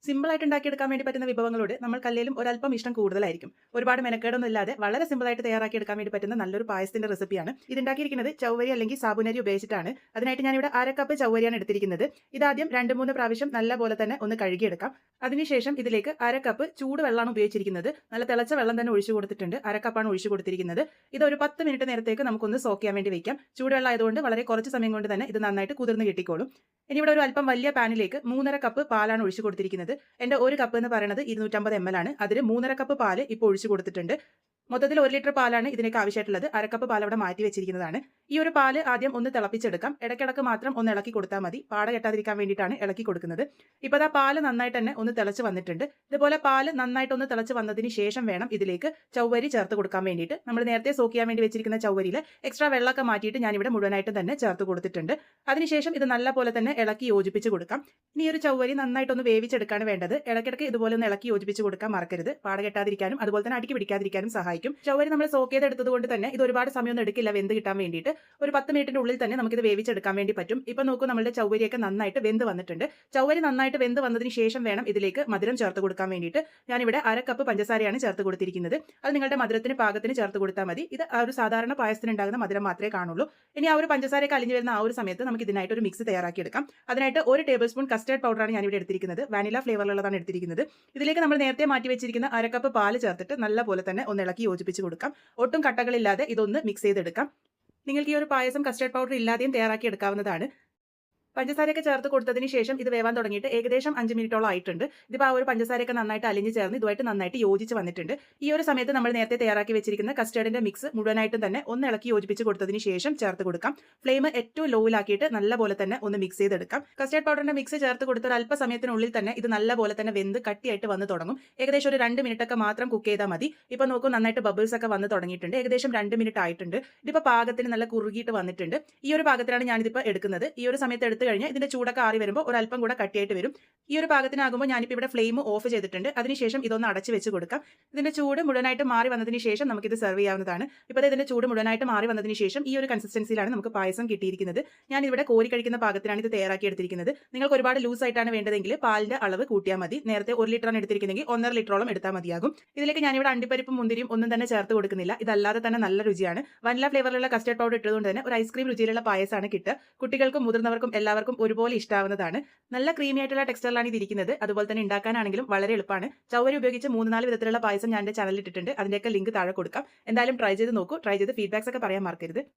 Simple ആയിട്ട് ഉണ്ടാക്കിയെടുക്കാൻ വേണ്ടി പറ്റുന്ന വിഭവങ്ങളോട് നമ്മൾ കല്ലേലും ഒരല്പം ഇഷ്ടം കൂടുതലായിരിക്കും. ഒരുപാട് മെനക്കേടൊന്നും ഇല്ലാതെ വളരെ സിമ്പിൾ ആയിട്ട് തയ്യാറാക്കിയെടുക്കാൻ വേണ്ടി പറ്റുന്ന നല്ലൊരു പായസത്തിന്റെ റെസിപ്പിയാണ്. ഇത് ഉണ്ടാക്കിയിരിക്കുന്നത് ചൗവരി അല്ലെങ്കിൽ സാബുനരി ഉപയോഗിച്ചിട്ടാണ്. അതിനായിട്ട് ഞാനിവിടെ 1/2 കപ്പ് ചൗവരിയാണ് എടുത്തിരിക്കുന്നത്. ഇതാദ്യം 2-3 പ്രാവശ്യം നല്ലപോലെ തന്നെ ഒന്ന് കഴുകിയെടുക്കാം. അതിനുശേഷം ഇതിലേക്ക് 1/2 കപ്പ് ചൂടുവെള്ളമാണ് ഉപയോഗിച്ചിരിക്കുന്നത്. നല്ല തിളച്ച വെള്ളം തന്നെ ഒഴിച്ചു കൊടുത്തിട്ടുണ്ട്. 1/2 കപ്പാണ് ഒഴിച്ചു കൊടുത്തിരിക്കുന്നത്. ഇത് ഒരു 10 മിനിറ്റ് നേരത്തേക്ക് നമുക്കൊന്ന് സോക്ക് ചെയ്യാൻ വേണ്ടി വെക്കാം. ചൂടുവെള്ളം ആയതുകൊണ്ട് വളരെ കുറച്ച് സമയം കൊണ്ട് തന്നെ ഇത് നന്നായിട്ട് കുതിർന്ന് കിട്ടിക്കോളും. ഇനി ഇവിടെ ഒരു അല്പം വലിയ പാനിലേക്ക് 3.5 കപ്പ് പാലാണ് ഒഴിച്ചു കൊടുത്തിരിക്കുന്നത്. എന്റെ 1 കപ്പ് എന്ന് പറയുന്നത് 250 ml ആണ്. അതിൽ 3.5 കപ്പ് പാല് ഇപ്പോൾ ഒഴിച്ചു കൊടുത്തിട്ടുണ്ട്. മൊത്തത്തിൽ 1 ലിറ്റർ പാലാണ് ഇതിനേക്ക് ആവശ്യമായിട്ടുള്ളത്. 1/2 കപ്പ് പാൽ അവിടെ മാറ്റി വെച്ചിരിക്കുന്നതാണ്. ഈ ഒരു പാല് ആദ്യം ഒന്ന് തിളപ്പിച്ചെടുക്കാം. ഇടയ്ക്കിടക്ക് മാത്രം ഒന്ന് ഇളക്കി കൊടുത്താൽ മതി. പാട കെട്ടാതിരിക്കാൻ വേണ്ടിയിട്ടാണ് ഇളക്കി കൊടുക്കുന്നത്. ഇപ്പോൾ ആ പാല് നന്നായിട്ട് തന്നെ ഒന്ന് തിളച്ച് വന്നിട്ടുണ്ട്. ഇതുപോലെ പാല് നന്നായിട്ടൊന്ന് തിളച്ച് വന്നതിന് ശേഷം വേണം ഇതിലേക്ക് ചൗവരി ചേർത്ത് കൊടുക്കാൻ വേണ്ടിയിട്ട്. നമ്മൾ നേരത്തെ സോക്ക് ചെയ്യാൻ വേണ്ടി വെച്ചിരിക്കുന്ന ചൗവരിയിൽ എക്സ്ട്രാ വെള്ളമൊക്കെ മാറ്റിയിട്ട് ഞാനിവിടെ മുഴുവനായിട്ടും തന്നെ ചേർത്ത് കൊടുത്തിട്ടുണ്ട്. അതിനുശേഷം ഇത് നല്ലപോലെ തന്നെ ഇളക്കി യോജിപ്പിച്ച് കൊടുക്കാം. ഇനി ഒരു ചൗവരി നന്നായിട്ടൊന്ന് വേവിച്ചെടുക്കാണ് വേണ്ടത്. ഇടയ്ക്കിടയ്ക്ക് ഇതുപോലെ ഒന്ന് ഇളക്കി യോജിപ്പിച്ച് കൊടുക്കാൻ മറക്കരുത്. പാട കെട്ടാതിരിക്കാനും അതുപോലെ തന്നെ അടിക്ക് പിടിക്കാതിരിക്കാനും സഹായിക്കും. ചൗവരി നമ്മൾ സോക്ക് ചെയ്തെടുത്തത് കൊണ്ട് തന്നെ ഇത് ഒരുപാട് സമയമൊന്നും എടുക്കില്ല വെന്ത് കിട്ടാൻ വേണ്ടിയിട്ട്. ഒരു 10 മിനിറ്റിന്റെ ഉള്ളിൽ തന്നെ നമുക്കിത് വേവിച്ചെടുക്കാൻ വേണ്ടി പറ്റും. ഇപ്പൊ നോക്കൂ, നമ്മുടെ ചൗവരിയൊക്കെ നന്നായിട്ട് വെന്ത് വന്നിട്ടുണ്ട്. ചൗവരി നന്നായിട്ട് വെന്ത് വന്നതിന് ശേഷം വേണം ഇതിലേക്ക് മധുരം ചേർത്ത് കൊടുക്കാൻ വേണ്ടിയിട്ട്. ഞാനിവിടെ 1/2 കപ്പ് പഞ്ചസാരയാണ് ചേർത്ത് കൊടുത്തിരിക്കുന്നത്. അത് നിങ്ങളുടെ മധുരത്തിന് പാകത്തിന് ചേർത്ത് കൊടുത്താൽ മതി. ഇത് ആ ഒരു സാധാരണ പായസത്തിന് ഉണ്ടാകുന്ന മധുരം മാത്രമേ കാണുള്ളൂ. ഇനി ആ ഒരു പഞ്ചസാരയൊക്കെ അലിഞ്ഞു വരുന്ന ആ ഒരു സമയത്ത് നമുക്ക് ഇതിനായിട്ട് ഒരു മിക്സ് തയ്യാറാക്കിയെടുക്കാം. അതിനായിട്ട് 1 ടേബിൾ സ്പൂൺ കസ്റ്റേർഡ് പൗഡറാണ് ഞാനിവിടെ എടുത്തിരിക്കുന്നത്. വാനില ഫ്ലേവറിലുള്ളതാണ് എടുത്തിരിക്കുന്നത്. ഇതിലേക്ക് നമ്മൾ നേരത്തെ മാറ്റി വെച്ചിരിക്കുന്ന 1/2 കപ്പ് പാല് ചേർത്തിട്ട് നല്ലപോലെ തന്നെ ഒന്ന് ഇളക്കി യോജിപ്പിച്ച് കൊടുക്കാം. ഒട്ടും കട്ടകളില്ലാതെ ഇതൊന്ന് മിക്സ് ചെയ്തെടുക്കാം. നിങ്ങൾക്ക് ഈ ഒരു പായസം കസ്റ്റേർഡ് പൗഡർ ഇല്ലാതെയും തയ്യാറാക്കി എടുക്കാവുന്നതാണ്. പഞ്ചസാരയൊക്കെ ചേർത്ത് കൊടുത്തതിന് ശേഷം ഇത് വേവാൻ തുടങ്ങിയിട്ട് ഏകദേശം 5 മിനിറ്റോളം ആയിട്ടുണ്ട്. ഇതിപ്പോൾ ആ ഒരു പഞ്ചസാരയൊക്കെ നന്നായിട്ട് അലിഞ്ഞ് ചേർന്ന് ഇതുമായിട്ട് നന്നായിട്ട് യോജിച്ച് വന്നിട്ടുണ്ട്. ഈ ഒരു സമയത്ത് നമ്മൾ നേരത്തെ തയ്യാറാക്കി വെച്ചിരിക്കുന്ന കസ്റ്റേർഡിന്റെ മിക്സ് മുഴുവനായിട്ടും തന്നെ ഒന്ന് ഇളക്കി യോജിപ്പിച്ച് കൊടുത്തതിന് ശേഷം ചേർത്ത് കൊടുക്കാം. ഫ്ലെയിം ഏറ്റവും ലോയിലാക്കിയിട്ട് നല്ലപോലെ തന്നെ ഒന്ന് മിക്സ് ചെയ്തെടുക്കാം. കസ്റ്റേർഡ് പൗഡറിന്റെ മിക്സ് ചേർത്ത് കൊടുത്ത ഒരു അല്പസമയത്തിനുള്ളിൽ തന്നെ ഇത് നല്ലപോലെ തന്നെ വെന്ത് കട്ടിയായിട്ട് വന്ന് തുടങ്ങും. ഏകദേശം ഒരു 2 മിനിറ്റ് ഒക്കെ മാത്രം കുക്ക് ചെയ്താൽ മതി. ഇപ്പോൾ നോക്കൂ, നന്നായിട്ട് ബബിൾസ് ഒക്കെ വന്ന് തുടങ്ങിയിട്ടുണ്ട്. ഏകദേശം 2 മിനിറ്റ് ആയിട്ടുണ്ട്. ഇതിപ്പോൾ പാകത്തിന് നല്ല കുറുകിയിട്ട് വന്നിട്ടുണ്ട്. ഈ ഒരു പാകത്തിലാണ് ഞാനിതിപ്പോൾ എടുക്കുന്നത്. ഈ ഒരു സമയത്ത് എടുത്തു കഴിഞ്ഞാൽ ഇതിന്റെ ചൂടൊക്കെ ആറി വരുമ്പോൾ ഒരല്പം കൂടെ കട്ടിയായിട്ട് വരും. ഈ ഒരു പാകത്തിനാകുമ്പോൾ ഞാനിപ്പോൾ ഇവിടെ ഫ്ലെയിം ഓഫ് ചെയ്തിട്ടുണ്ട്. അതിനുശേഷം ഇതൊന്ന് അടച്ചു വെച്ച് കൊടുക്കാം. ഇതിന്റെ ചൂട് മുഴുവനായിട്ട് മാറി വന്നതിന് ശേഷം നമുക്കിത് സെർവ് ചെയ്യാവുന്നതാണ്. ഇപ്പോൾ ഇതിന്റെ ചൂട് മുഴുവനായിട്ട് മാറി വന്നതിന് ശേഷം ഈ ഒരു കൺസിസ്റ്റൻസിയിലാണ് നമുക്ക് പായസം കിട്ടിയിരിക്കുന്നത്. ഞാൻ ഇവിടെ കോരി കഴിക്കുന്ന പാകത്തിനാണ് ഇത് തയ്യാറാക്കി എടുത്തിരിക്കുന്നത്. നിങ്ങൾക്ക് ഒരുപാട് ലൂസ് ആയിട്ടാണ് വേണ്ടതെങ്കിൽ പാലിന്റെ അളവ് കൂട്ടിയാൽ മതി. നേരത്തെ 1 ലിറ്ററാണ് എടുത്തിരിക്കുന്നതെങ്കിൽ 1.5 ലിറ്ററോളം എടുത്താൽ മതിയാകും. ഇതിലേക്ക് ഞാനിവിടെ അണ്ടിപ്പരിപ്പും മുന്തിരിയും ഒന്നും തന്നെ ചേർത്ത് കൊടുക്കുന്നില്ല. ഇതല്ലാതെ തന്നെ നല്ല രുചിയാണ്. വനില ഫ്ലേവറിലുള്ള കസ്റ്റേർഡ് പൗഡർ ഇട്ടതുകൊണ്ട് തന്നെ ഒരു ഐസ്ക്രീം രുചിയിലുള്ള പായസമാണ് കിട്ടുക. കുട്ടികൾക്കും മുതിർന്നവർക്കും എല്ലാവർക്കും ഒരുപോലെ ഇഷ്ടാവുന്നതാണ്. നല്ല ക്രീമി ആയിട്ടുള്ള ടെക്സ്ചറിലാണ് ഇത് ഇരിക്കുന്നത്. അതുപോലെ തന്നെ ഉണ്ടാക്കാനാണെങ്കിലും വളരെ എളുപ്പമാണ്. ചൗവരി ഉപയോഗിച്ച് 3-4 വിധത്തിലുള്ള പായസം ഞാൻ എന്റെ ചാനലിൽ ഇട്ടിട്ടുണ്ട്. അതിന്റെയൊക്കെ ലിങ്ക് താഴെ കൊടുക്കാം. എന്തായാലും ട്രൈ ചെയ്ത് നോക്കൂ. ട്രൈ ചെയ്ത് ഫീഡ്ബാക്സ് ഒക്കെ പറയാൻ മറക്കരുത്.